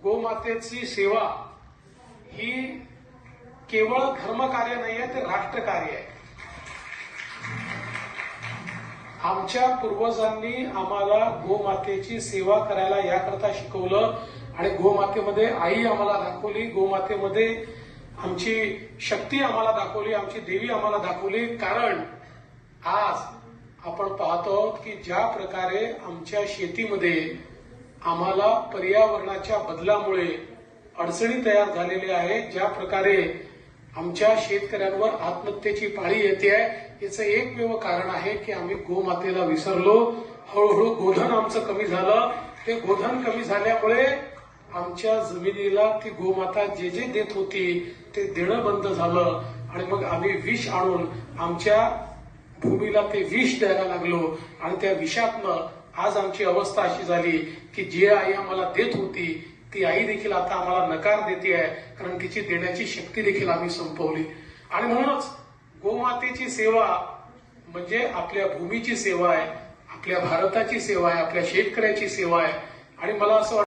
गोमातेची सेवा ही केवळ धर्मकार्य नाही आहे, ते राष्ट्रकार्य आहे. आमच्या पूर्वजांनी आम्हाला गोमातेची सेवा करायला याकरता शिकवलं आणि गोमातेमध्ये आई आम्हाला दाखवली, गोमातेमध्ये आमची शक्ती आम्हाला दाखवली, आमची देवी आम्हाला दाखवली. कारण आज आपण पाहतो की ज्या प्रकारे आमच्या शेतीमध्ये आम्हाला पर्यावरणाच्या बदलामुळे अडचणी तयार झालेल्या आहेत, ज्या प्रकारे आमच्या शेतकऱ्यांवर आत्महत्येची पाळी येते आहे, याचं एकमेव कारण आहे की आम्ही गोमातेला विसरलो. हळूहळू गोधन आमचं कमी झालं. ते गोधन कमी झाल्यामुळे आमच्या जमिनीला ती गोमाता जे जे देत होती ते देणं बंद झालं आणि मग आम्ही विष आणून आमच्या भूमीला ते विष द्यायला लागलो आणि त्या विषातनं आज आमची अवस्था अशी झाली की जी आई आम्हाला देत होती ती आई देखील आता आम्हाला नकार देते आहे, कारण तिची देण्याची शक्ती देखील आम्ही संपवली. आणि म्हणूनच गोमातेची सेवा म्हणजे आपल्या भूमीची सेवा आहे, आपल्या भारताची सेवा आहे, आपल्या शेतकऱ्याची सेवा आहे. आणि मला असं